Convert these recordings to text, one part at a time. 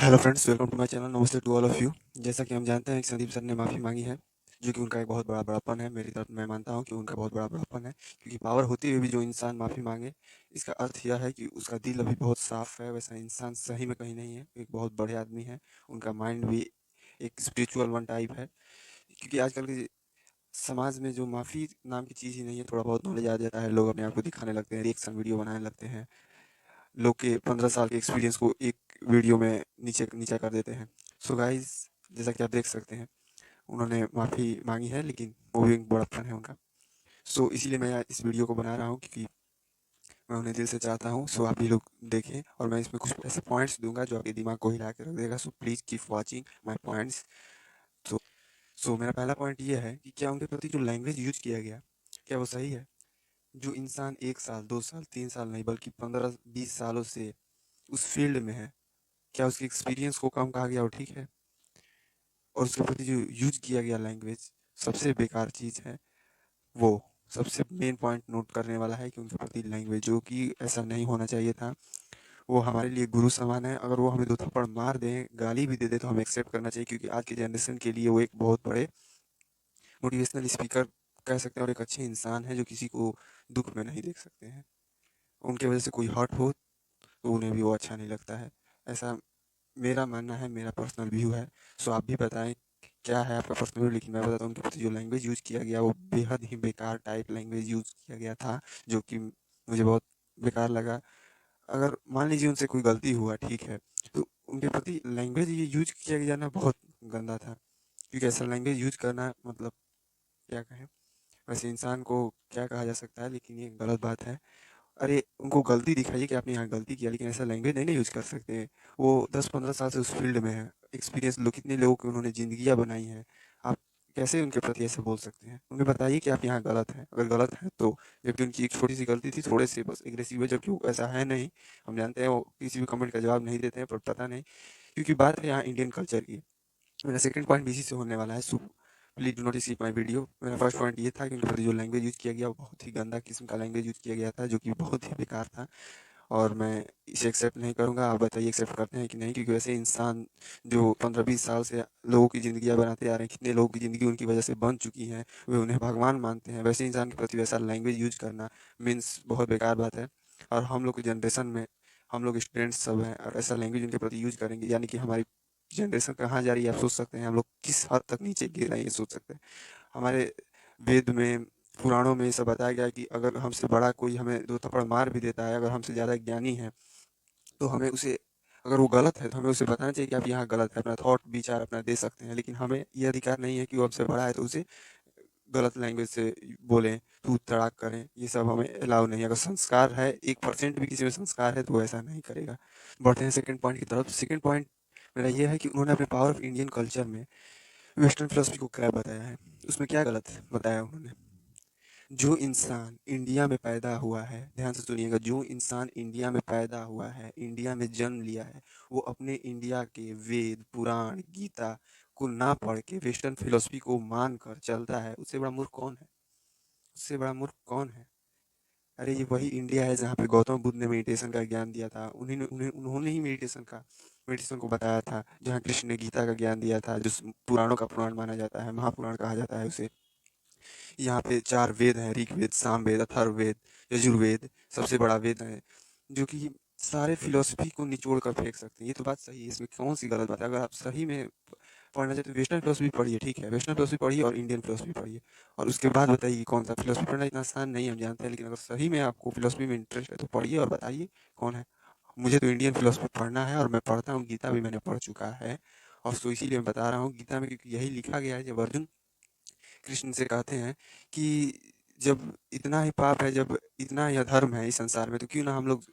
Hello friends, welcome to my channel. Namaste to all of you. जैसा कि हम जानते हैं कि संदीप सर ने माफ़ी मांगी है, जो कि उनका एक बहुत बड़ा बड़प्पन है। मेरी तरफ मैं मानता हूं कि उनका बहुत बड़ा बड़प्पन है, क्योंकि पावर होते हुए भी जो इंसान माफ़ी मांगे, इसका अर्थ यह है कि उसका दिल अभी बहुत साफ है। वैसा इंसान सही में कहीं नहीं है, एक बहुत बड़े आदमी है। उनका माइंड भी एक स्पिरिचुअल वन टाइप है, क्योंकि आजकल के समाज में जो माफ़ी नाम की चीज़ ही नहीं है। थोड़ा बहुत नॉलेज आ जाता है, लोग अपने आप को दिखाने लगते हैं, रिएक्शन वीडियो बनाने लगते हैं, लोग के 15 साल के एक्सपीरियंस को एक वीडियो में नीचे नीचा कर देते हैं। सो गाइस, जैसा कि आप देख सकते हैं, उन्होंने माफ़ी मांगी है, लेकिन वो भी एक बड़प्पन है उनका। सो इसीलिए मैं इस वीडियो को बना रहा हूँ, क्योंकि मैं उन्हें दिल से चाहता हूँ। सो आप भी लोग देखें, और मैं इसमें कुछ ऐसे पॉइंट्स दूंगा जो आपके दिमाग को हिला के रख देगा। So please keep watching my points. So so मेरा पहला पॉइंट ये है कि क्या उनके प्रति जो लैंग्वेज यूज किया गया, क्या वो सही है? जो इंसान 1 साल 2 साल 3 साल नहीं, बल्कि 15-20 सालों से उस फील्ड में है, क्या उसके एक्सपीरियंस को कम कहा गया वो ठीक है? और उसके प्रति जो यूज किया गया लैंग्वेज, सबसे बेकार चीज़ है वो। सबसे मेन पॉइंट नोट करने वाला है कि उनके प्रति लैंग्वेज, जो कि ऐसा नहीं होना चाहिए था। वो हमारे लिए गुरु समान है। अगर वो हमें 2 थप्पड़ मार दें, गाली भी दे दें, तो हमें एक्सेप्ट करना चाहिए, क्योंकि आज की जनरेशन के लिए वो एक बहुत बड़े मोटिवेशनल स्पीकर कह सकते हैं, और एक अच्छे इंसान हैं जो किसी को दुःख में नहीं देख सकते हैं। उनकी वजह से कोई हर्ट हो तो उन्हें भी वो अच्छा नहीं लगता है। ऐसा मेरा मानना है, मेरा पर्सनल व्यू है। सो आप भी बताएं क्या है आपका पर्सनल व्यू। लेकिन मैं बताता हूँ, उनके प्रति जो लैंग्वेज यूज़ किया गया वो बेहद ही बेकार टाइप लैंग्वेज यूज़ किया गया था, जो कि मुझे बहुत बेकार लगा। अगर मान लीजिए उनसे कोई गलती हुआ, ठीक है, तो उनके प्रति लैंग्वेज ये यूज किया गया ना, बहुत गंदा था। क्योंकि ऐसा लैंग्वेज यूज करना मतलब क्या कहें, वैसे इंसान को क्या कहा जा सकता है, लेकिन ये गलत बात है। अरे, उनको गलती दिखाइए कि आपने यहाँ गलती किया, लेकिन ऐसा लैंग्वेज नहीं ना यूज़ कर सकते। वो 10-15 साल से उस फील्ड में है, एक्सपीरियंस लो कितने लोगों की उन्होंने ज़िंदगियाँ बनाई हैं। आप कैसे उनके प्रति ऐसे बोल सकते हैं? उन्हें बताइए कि आप यहाँ गलत हैं। अगर गलत हैं तो, जबकि उनकी एक छोटी-सी गलती थी, थोड़े से बस एग्रेसिव हुए, जबकि वो ऐसा है नहीं। हम जानते हैं वो किसी भी कमेंट का जवाब नहीं देते हैं, पर पता नहीं, क्योंकि बात है यहाँ इंडियन कल्चर की। मेरा सेकंड पॉइंट भी इसी से होने वाला है। So please do not skip my video. मेरा फर्स्ट पॉइंट ये था कि उनके प्रति जो लैंग्वेज यूज़ किया गया, वो बहुत ही गंदा किस्म का लैंग्वेज यूज़ किया गया था, जो कि बहुत ही बेकार था। और मैं इसे एक्सेप्ट नहीं करूँगा। आप बताइए एक्सेप्ट करते हैं कि नहीं? क्योंकि वैसे इंसान जो 15-20 साल से लोगों की ज़िंदगियाँ बनाते आ रहे हैं, कितने लोगों की ज़िंदगी उनकी वजह से बन चुकी हैं, वे उन्हें भगवान मानते हैं। वैसे इंसान के प्रति वैसा लैंग्वेज यूज़ करना मीन्स बहुत बेकार बात है। और हम लोग की जनरेशन में हम लोग स्टूडेंट्स सब हैं, और ऐसा लैंग्वेज उनके प्रति यूज़ करेंगे, यानी कि हमारी जनरेशन कहाँ जा रही है आप सोच सकते हैं। हम लोग किस हद तक नीचे गिर रहे हैं ये सोच सकते हैं। हमारे वेद में, पुराणों में ये सब बताया गया है कि अगर हमसे बड़ा कोई हमें 2 थप्पड़ मार भी देता है, अगर हमसे ज़्यादा ज्ञानी है, तो हमें उसे, अगर वो गलत है तो हमें उसे बताना चाहिए कि आप यहाँ गलत है। अपना थॉट विचार अपना दे सकते हैं, लेकिन हमें ये अधिकार नहीं है कि वो हमसे बड़ा है तो उसे गलत लैंग्वेज से बोलें, तू तड़ाक करें। ये सब हमें अलाउ नहीं है। अगर संस्कार है, 1% भी किसी में संस्कार है, तो वो ऐसा नहीं करेगा। बढ़ते हैं सेकंड पॉइंट की तरफ। सेकंड पॉइंट मेरा ये है कि उन्होंने अपने पावर ऑफ इंडियन कल्चर में वेस्टर्न फिलॉसफी को क्या बताया है। उसमें क्या गलत है बताया उन्होंने? जो इंसान इंडिया में पैदा हुआ है, ध्यान से सुनिएगा, जो इंसान इंडिया में पैदा हुआ है, इंडिया में जन्म लिया है, वो अपने इंडिया के वेद पुराण गीता को ना पढ़ के वेस्टर्न फिलोसफी को मान कर चलता है, उससे बड़ा मूर्ख कौन है? उससे बड़ा मूर्ख कौन है? अरे, ये वही इंडिया है जहाँ पे गौतम बुद्ध ने मेडिटेशन का ज्ञान दिया था। उन्हीं ने उन्हें उन्होंने ही मेडिटेशन को बताया था। जहाँ कृष्ण ने गीता का ज्ञान दिया था, जो पुराणों का पुराण माना जाता है, महापुराण कहा जाता है उसे। यहाँ पे 4 वेद हैं, ऋग्वेद, सामवेद, अथर्ववेद, यजुर्वेद, सबसे बड़ा वेद है, जो कि सारे फिलॉसफी को निचोड़ कर फेंक सकते हैं। ये तो बात सही है, इसमें कौन-सी गलत बात है? अगर आप सही में पढ़ना चाहते हो, वेस्टर्न फिलॉसफी पढ़िए, ठीक है, वेस्टर्न फिलॉसफी पढ़िए और इंडियन फिलॉसफी पढ़िए, और उसके बाद बताइए कि कौन-सा फिलॉसफी पढ़ना इतना आसान नहीं है, हम जानते हैं, लेकिन अगर सही में आपको फिलॉसफी में इंटरेस्ट है, तो पढ़िए और बताइए कौन है। मुझे तो इंडियन फिलॉसफी पढ़ना है, और मैं पढ़ता हूँ, गीता भी मैंने पढ़ चुका है। और सो इसीलिए मैं बता रहा हूँ गीता में, क्योंकि यही लिखा गया है, जब अर्जुन कृष्ण से कहते हैं कि जब इतना ही पाप है, जब इतना ही अधर्म है इस संसार में, तो क्यों ना हम लोग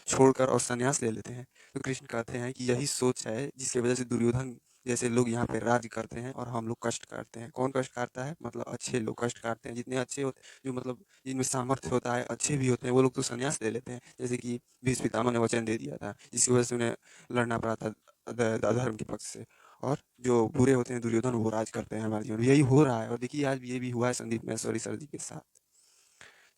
छोड़कर और संन्यास ले लेते हैं। तो कृष्ण कहते हैं कि यही सोच है जिसकी वजह से दुर्योधन जैसे लोग यहाँ पे राज करते हैं, और हम लोग कष्ट काटते हैं। कौन कष्ट काटता है? मतलब अच्छे लोग कष्ट काटते हैं। जितने अच्छे होते, जो मतलब जिनमें सामर्थ्य होता है, अच्छे भी होते हैं, वो लोग तो संन्यास ले लेते हैं। जैसे कि भीष्म पितामह ने वचन दे दिया था, जिसकी वजह से उन्हें लड़ना पड़ा था अधर्म के पक्ष से। और जो बुरे होते हैं दुर्योधन, वो राज करते हैं हमारे जीवन में। यही हो रहा है, और देखिए आज ये भी हुआ है संदीप महेश्वरी सर जी के साथ।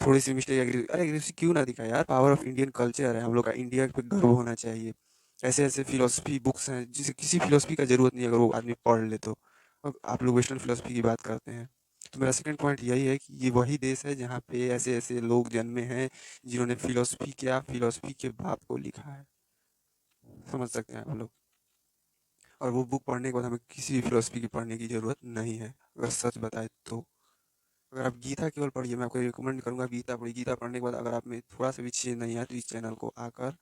थोड़ी-सी मिस्टेक अरे एग्रेसिव क्यों ना दिखाए यार, पावर ऑफ इंडियन कल्चर है, हम लोग का इंडिया पे गर्व होना चाहिए। ऐसे-ऐसे फ़िलॉसफ़ी बुक्स हैं, जिसे किसी फ़िलॉसफ़ी का ज़रूरत नहीं है अगर वो आदमी पढ़ ले तो। अब आप लोग वेस्टर्न फ़िलॉसफ़ी की बात करते हैं। तो मेरा सेकंड पॉइंट यही है कि ये वही देश है जहाँ पे ऐसे-ऐसे लोग जन्मे हैं, जिन्होंने फ़िलॉसफ़ी क्या फ़िलॉसफ़ी के बाप को लिखा है। समझ सकते हैं आप लोग। और वो बुक पढ़ने के बाद हमें किसी भी फ़िलॉसफ़ी की पढ़ने की ज़रूरत नहीं है, अगर सच बताएँ तो। अगर आप गीता केवल पढ़िए, मैं आपको रिकमेंड करूँगा गीता पढ़िए। गीता पढ़ने के बाद अगर आप में थोड़ा-सा भी चेंज नहीं आया तो इस चैनल को आकर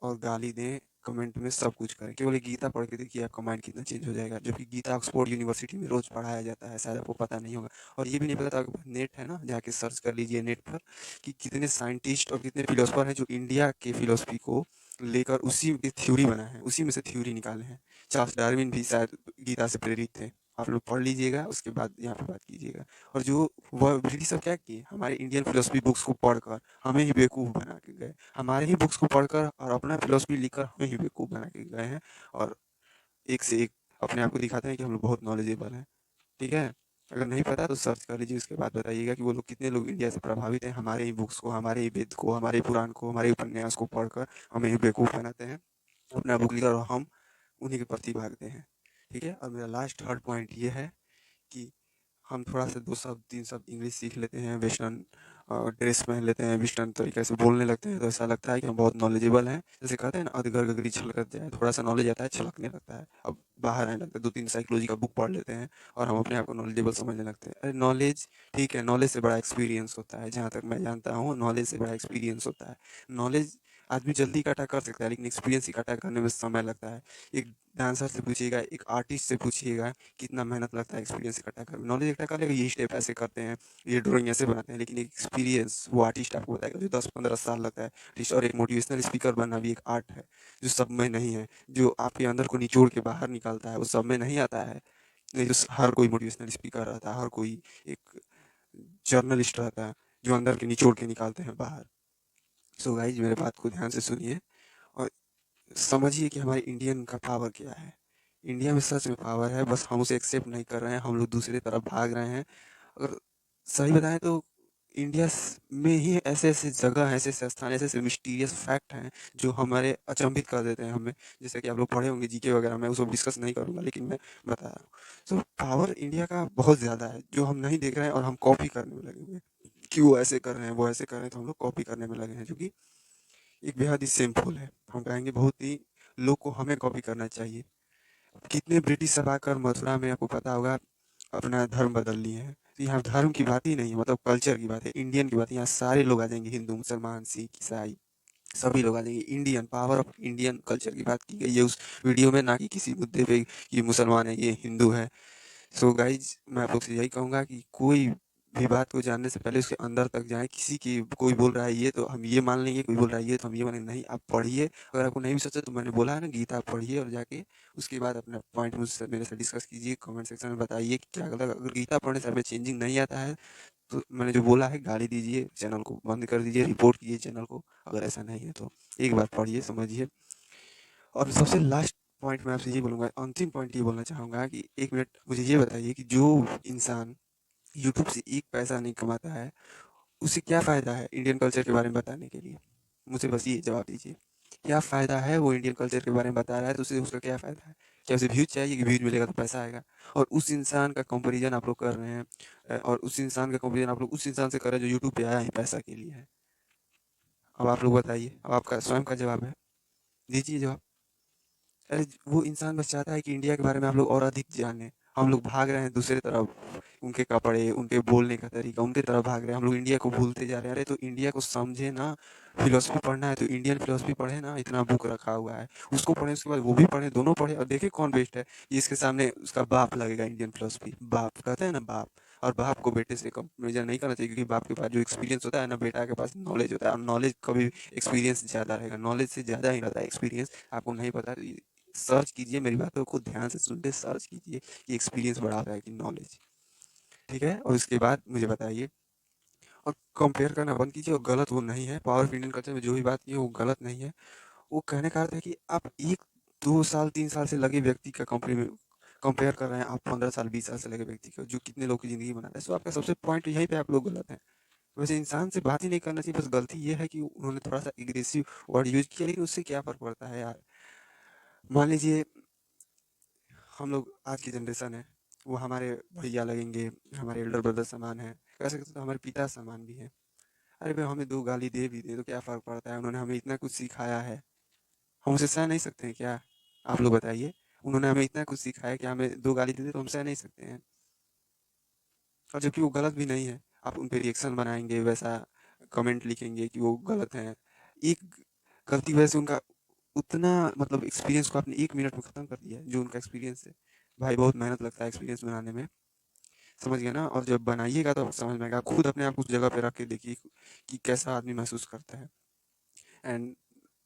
और गाली दें, कमेंट में सब कुछ करें। केवल ये गीता पढ़ के देखिए आपका माइंड कितना चेंज हो जाएगा। जो कि गीता ऑक्सफोर्ड यूनिवर्सिटी में रोज़ पढ़ाया जाता है, शायद आपको पता नहीं होगा। और ये भी नहीं पता था, आपके पास नेट है ना, जाके सर्च कर लीजिए नेट पर कि कितने साइंटिस्ट और कितने फिलोसोफर हैं जो इंडिया के फिलॉसफी को लेकर उसी की थ्योरी बनाए हैं, उसी में से थ्योरी निकाले हैं। चार्ल्स डार्विन भी शायद गीता से प्रेरित थे। आप लोग पढ़ लीजिएगा, उसके बाद यहाँ पे बात कीजिएगा। और जो वह ब्रिटिश सब क्या किए, हमारे इंडियन फिलॉसफी बुक्स को पढ़कर हमें ही बेवकूफ़ बना के गए। हमारे ही बुक्स को पढ़कर और अपना फिलॉसफी लिखकर हमें ही बेवकूफ़ बना के गए हैं। और एक से एक अपने आप को दिखाते हैं कि हम लोग बहुत नॉलेजेबल हैं। ठीक है? अगर नहीं पता तो सर्च कर लीजिए, उसके बाद बताइएगा कि वो लोग कितने लोग इंडिया से प्रभावित हैं, हमारे ही बुक्स को, हमारे ही वेद को, हमारे ही पुराण को, हमारे ही उपन्यास को पढ़कर हमें ही बेवकूफ़ बनाते हैं। अपना बुक लेकर और हम उन्हीं के प्रति भागते हैं। ठीक है? और मेरा लास्ट थर्ड पॉइंट ये है कि हम थोड़ा-सा 2 शब्द 3 शब्द इंग्लिश सीख लेते हैं, वेस्टर्न ड्रेस पहन लेते हैं, वेस्टर्न तरीके से बोलने लगते हैं, तो ऐसा लगता है कि हम बहुत नॉलेजेबल हैं। जैसे कहते हैं ना, अधगर गगरी छलकत जाए, थोड़ा-सा नॉलेज आता है, छलकने लगता है। अब बाहर आने लगता है, 2-3 साइकोलॉजी का बुक पढ़ लेते हैं और हम अपने आप को नॉलेजेबल समझने लगते हैं। अरे नॉलेज ठीक है, नॉलेज से बड़ा एक्सपीरियंस होता है, जहाँ तक मैं जानता हूँ, नॉलेज से बड़ा एक्सपीरियंस होता है। नॉलेज आदमी जल्दी इकट्ठा कर सकता है, लेकिन एक्सपीरियंस इकट्ठा करने में समय लगता है। एक डांसर से पूछिएगा, एक आर्टिस्ट से पूछिएगा, कितना मेहनत लगता है एक्सपीरियंस इकट्ठा करने। नॉलेज इकट्ठा कर लेगा, ये स्टेप ऐसे करते हैं, ये ड्राइंग ऐसे बनाते हैं, लेकिन एक एक्सपीरियंस वो आर्टिस्ट आपको बताएगा जो 10-15 साल लगता है आर्टिस्ट। और एक मोटिवेशनल स्पीकर बनना भी एक आर्ट है, जो सब में नहीं है, जो आपके अंदर को निचोड़ के बाहर निकालता है, वो सब में नहीं आता है। नहीं तो हर कोई मोटिवेशनल स्पीकर रहता है, हर कोई एक जर्नलिस्ट रहता है, जो अंदर के निचोड़ के निकालते हैं बाहर। सो गाइज मेरे बात को ध्यान से सुनिए और समझिए कि हमारे इंडियन का पावर क्या है। इंडिया में सच में पावर है, बस हम उसे एक्सेप्ट नहीं कर रहे हैं, हम लोग दूसरी तरफ भाग रहे हैं। अगर सही बताएँ तो इंडिया में ही ऐसे-ऐसे जगह हैं, ऐसे-ऐसे स्थान, ऐसे-ऐसे मिस्टीरियस फैक्ट हैं, जो हमारे अचंभित कर देते हैं हमें। जैसे कि आप लोग पढ़े होंगे जीके वगैरह, मैं उसको डिस्कस नहीं करूँगा, लेकिन मैं बता रहा हूँ। तो पावर इंडिया का बहुत ज़्यादा है, जो हम नहीं देख रहे हैं और हम कॉपी करने में लगे हुए हैं, कि वो ऐसे कर रहे हैं, वो ऐसे कर रहे हैं, तो हम लोग कॉपी करने में लगे हैं, जो कि एक बेहद ही शेमफुल है। हम कहेंगे बहुत ही लोग को हमें कॉपी करना चाहिए। कितने ब्रिटिश सब आकर मथुरा में, आपको पता होगा, अपना धर्म बदल लिए हैं। तो यहाँ धर्म की बात ही नहीं है, मतलब कल्चर की बात है, इंडियन की बात है। यहाँ सारे लोग आ जाएँगे, हिंदू, मुसलमान, सिख, ईसाई, सभी लोग आ जाएँगे। Indian power of Indian culture की बात की गई है उस वीडियो में, ना कि किसी मुद्दे पे ये मुसलमान है, ये हिंदू है। सो गाइज मैं आप लोग से यही कहूँगा कि कोई भी बात को जानने से पहले उसके अंदर तक जाएँ। किसी की कोई बोल रहा है ये तो हम ये मान लेंगे, कोई बोल रहा है ये तो हम ये मानेंगे, नहीं, आप पढ़िए। अगर आपको नहीं भी सचा तो मैंने बोला है ना, गीता पढ़िए और जाके उसके बाद अपना पॉइंट मुझसे मेरे से डिस्कस कीजिए, कमेंट सेक्शन में बताइए कि क्या गलत। अगर गीता पढ़ने से हमें चेंजिंग नहीं आता है तो मैंने जो बोला है गाली दीजिए, चैनल को बंद कर दीजिए, रिपोर्ट कीजिए चैनल को। अगर ऐसा नहीं है तो एक बार पढ़िए, समझिए। और सबसे लास्ट पॉइंट मैं आपसे ये बोलूँगा, अंतिम पॉइंट ये बोलना चाहूँगा कि 1 मिनट मुझे ये बताइए कि जो इंसान यूट्यूब से 1 पैसा नहीं कमाता है, उसे क्या फ़ायदा है इंडियन कल्चर के बारे में बताने के लिए? मुझे बस ये जवाब दीजिए। क्या फ़ायदा है, वो इंडियन कल्चर के बारे में बता रहा है तो उसे उसका क्या फ़ायदा है? क्या उसे व्यूज़ चाहिए कि व्यूज़ मिलेगा तो पैसा आएगा? और उस इंसान का कंपैरिज़न आप लोग कर रहे हैं, और उस इंसान का कंपैरिज़न आप लोग उस इंसान से कर रहे हैं जो यूट्यूब पे आया ही पैसा के लिए है। अब आप लोग बताइए, अब आपका स्वयं का जवाब है, दीजिए जवाब। अरे वो इंसान बस चाहता है कि इंडिया के बारे में आप लोग और अधिक जानें। हम लोग भाग रहे हैं दूसरी तरफ, उनके कपड़े, उनके बोलने का तरीका, उनके तरफ भाग रहे हैं। हम लोग इंडिया को भूलते जा रहे हैं। अरे तो इंडिया को समझे ना, फिलॉसफी पढ़ना है तो इंडियन फिलॉसफी पढ़े ना, इतना बुक रखा हुआ है। उसको पढ़ें, उसके बाद वो भी पढ़ें, दोनों पढ़ें और देखें कौन बेस्ट है। ये इसके सामने उसका बाप लगेगा इंडियन फिलॉसफी, बाप कहते हैं ना, बाप। और बाप को बेटे से कंपैरिजन नहीं करना चाहिए, क्योंकि बाप के पास जो एक्सपीरियंस होता है ना, बेटा के पास नॉलेज होता है। और नॉलेज कभी एक्सपीरियंस ज़्यादा रहेगा, नॉलेज से ज़्यादा ही रहता है एक्सपीरियंस। आपको नहीं पता तो सर्च कीजिए, मेरी बातों को ध्यान से सुन के सर्च कीजिए कि एक्सपीरियंस बढ़ाता है कि नॉलेज। ठीक है? और उसके बाद मुझे बताइए, और कंपेयर करना बंद कीजिए। और गलत वो नहीं है, पावर ऑफ इंडियन कल्चर में जो भी बात की है वो गलत नहीं है। वो कहने का अर्थ है कि आप 1-2 साल 3 साल से लगे व्यक्ति का कंपेयर कर रहे हैं, आप 15 साल 20 साल से लगे व्यक्ति को, जो कितने लोग की ज़िंदगी बना रहा है। सो आपका सबसे पॉइंट यहीं पे आप लोग गलत हैं। वैसे इंसान से बात ही नहीं करना चाहिए, बस गलती ये है कि उन्होंने थोड़ा-सा एग्रेसिव वर्ड यूज़ किया, लेकिन उससे क्या फ़र्क पड़ता है यार? मान लीजिए हम लोग आज की जनरेशन है, वो हमारे भैया लगेंगे, हमारे एल्डर ब्रदर समान हैं, कह सकते तो हमारे पिता समान भी हैं। अरे भाई हमें 2 गाली दे भी दें तो क्या फ़र्क पड़ता है? उन्होंने हमें इतना कुछ सिखाया है, हम उसे सह नहीं सकते हैं क्या? आप लोग बताइए। उन्होंने हमें इतना कुछ सिखाया है कि हमें 2 गाली दे दें तो हम सह नहीं सकते हैं। और जबकि वो गलत भी नहीं है, आप उन पे रिएक्शन बनाएँगे, वैसा कमेंट लिखेंगे कि वो गलत हैं। एक गलती की वजह से उनका उतना मतलब एक्सपीरियंस को आपने 1 मिनट में ख़त्म कर दिया है, जो उनका एक्सपीरियंस है। भाई बहुत मेहनत लगता है एक्सपीरियंस बनाने में, समझ गए ना? और जब बनाइएगा तो समझ में आएगा। आप खुद अपने आप को उस जगह पे रख के देखिए कि कैसा आदमी महसूस करता है। एंड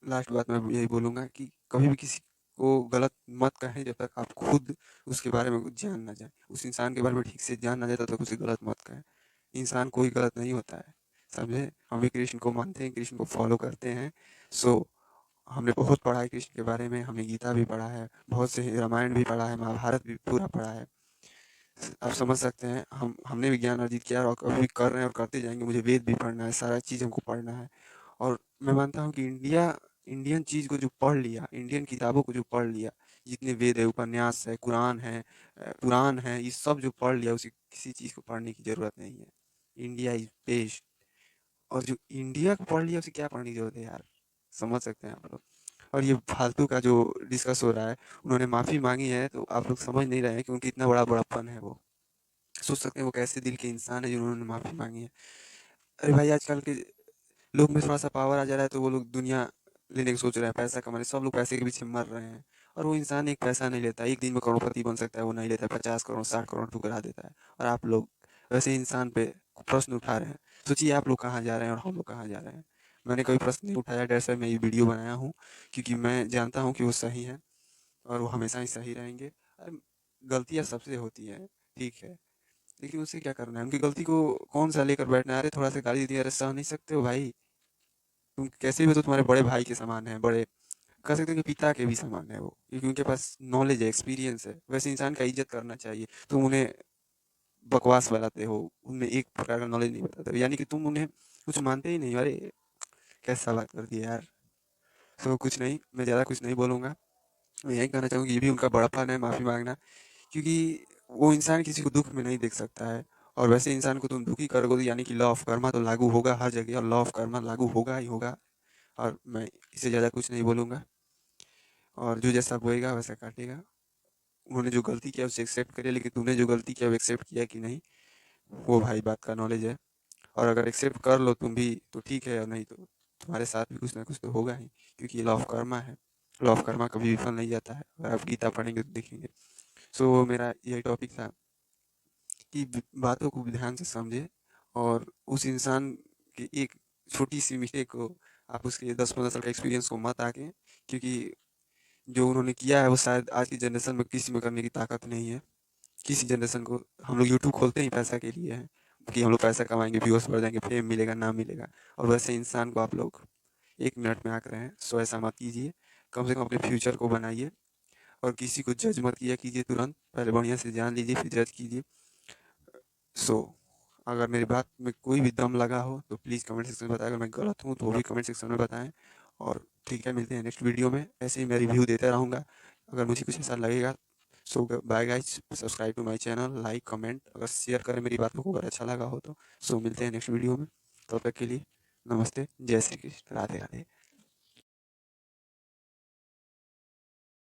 लास्ट बात मैं यही बोलूँगा कि कभी भी किसी को गलत मत कहें जब तक आप खुद उसके बारे में कुछ जान ना जाएँ। उस इंसान के बारे में ठीक से जान ना जाए तब तक उसे गलत मत कहें। इंसान कोई गलत नहीं होता है, समझे? हम भी कृष्ण को मानते हैं, कृष्ण को फ़ॉलो करते हैं। सो हमने बहुत पढ़ा है कृष्ण के बारे में, हमने गीता भी पढ़ा है, बहुत से रामायण भी पढ़ा है, महाभारत भी पूरा पढ़ा है। आप समझ सकते हैं हमने भी ज्ञान अर्जित किया है और अभी कर रहे हैं और करते जाएँगे। मुझे वेद भी पढ़ना है, सारा चीज़ हमको पढ़ना है। और मैं मानता हूँ कि इंडियन चीज़ को जो पढ़ लिया, इंडियन किताबों को जो पढ़ लिया, जितने वेद है, उपन्यास है, कुरान है, पुराण है, ये सब जो पढ़ लिया उसे किसी चीज़ को पढ़ने की ज़रूरत नहीं है। India is best. और जो इंडिया को पढ़ लिया उसे क्या पढ़ने की ज़रूरत है यार? समझ सकते हैं आप लोग। और ये फालतू का जो डिस्कस हो रहा है, उन्होंने माफ़ी माँगी है तो आप लोग समझ नहीं रहे हैं कि उनकी इतना बड़ा बड़प्पन है वो। सोच सकते हैं वो कैसे दिल के इंसान है जिन्होंने माफ़ी माँगी है। अरे भाई आजकल के लोग में थोड़ा-सा पावर आ जा रहा है तो वो लोग दुनिया लेने की सोच रहे हैं, पैसा कमाने सब लोग पैसे के पीछे मर रहे हैं। और वो इंसान एक पैसा नहीं लेता, एक दिन में करोड़पति बन सकता है, वो नहीं लेता, 50 करोड़, 60 करोड़ ठुकरा देता है। और आप लोग वैसे इंसान पे प्रश्न उठा रहे हैं। सोचिए आप लोग कहाँ जा रहे हैं और हम लोग कहाँ जा रहे हैं। मैंने कोई प्रश्न नहीं उठाया, दैट्स व्हाई मैं ये वीडियो बनाया हूँ, क्योंकि मैं जानता हूँ कि वो सही हैं और वो हमेशा ही सही रहेंगे। गलतियाँ सबसे होती हैं, ठीक है, लेकिन उसे क्या करना है? उनकी गलती को कौन-सा लेकर बैठना है? अरे थोड़ा-सा गाली दिया, अरे सह नहीं सकते हो भाई? तुम कैसे भी तो तुम्हारे बड़े भाई के समान है, बड़े कह सकते हो कि पिता के भी समान है वो, क्योंकि उनके पास नॉलेज है, एक्सपीरियंस है। वैसे इंसान का इज़्ज़त करना चाहिए। तुम उन्हें बकवास बनाते हो, उनमें एक प्रकार का नॉलेज नहीं बताते हो, यानी कि तुम उन्हें कुछ मानते ही नहीं हो। अरे! कैसा बात कर दिया यार। सो कुछ नहीं, मैं ज़्यादा कुछ नहीं बोलूँगा। मैं यही कहना चाहूँगा कि ये भी उनका बड़प्पन है माफ़ी माँगना, क्योंकि वो इंसान किसी को दुःख में नहीं देख सकता है। और वैसे इंसान को तुम दुखी करोगे तो यानी कि लॉ ऑफ कर्मा तो लागू होगा हर जगह, और लॉ ऑफ कर्मा लागू होगा ही होगा। और मैं इससे ज़्यादा कुछ नहीं बोलूँगा। और जो जैसा बोएगा वैसा काटेगा। उन्होंने जो गलती किया उसे एक्सेप्ट करिए, लेकिन तूने जो गलती किया वो एक्सेप्ट किया कि नहीं, वो भाई बात का नॉलेज है। और अगर एक्सेप्ट कर लो तुम भी तो ठीक है, और नहीं तो तुम्हारे साथ भी कुछ ना कुछ तो होगा ही, क्योंकि ये लॉ ऑफ कर्मा है। लॉ ऑफ कर्मा कभी विफल नहीं जाता है, अगर आप गीता पढ़ेंगे तो देखेंगे। सो मेरा यही टॉपिक था कि बातों को ध्यान से समझे, और उस इंसान की एक छोटी सी मिस्टेक को आप उसके 10-15 साल का एक्सपीरियंस को मत आके, क्योंकि जो उन्होंने किया है वो शायद आज की जनरेशन में किसी में करने की ताकत नहीं है। किसी जनरेशन को हम लोग यूट्यूब खोलते ही पैसा के लिए है, कि हम लोग पैसा कमाएँगे, व्यूअर्स बढ़ जाएँगे, फेम मिलेगा, नाम मिलेगा। और वैसे इंसान को आप लोग 1 मिनट में आँक रहे हैं, सो ऐसा मत कीजिए। कम से कम अपने फ्यूचर को बनाइए, और किसी को जज मत किया कीजिए तुरंत, पहले बढ़िया से जान लीजिए फिर जज कीजिए। सो अगर मेरी बात में कोई भी दम लगा हो तो प्लीज़ कमेंट सेक्शन में बताएं, अगर मैं गलत हूँ तो वो भी कमेंट सेक्शन में बताएँ। और ठीक है, मिलते हैं नेक्स्ट वीडियो में, ऐसे ही मैं रिव्यू देता रहूँगा अगर मुझे कुछ ऐसा लगेगा। So bye guys, subscribe to my channel, like, comment, अगर शेयर करें मेरी बातों को अगर अच्छा लगा हो तो। सो मिलते हैं नेक्स्ट वीडियो में, तब तक के लिए नमस्ते, जय श्री कृष्ण, राधे राधे।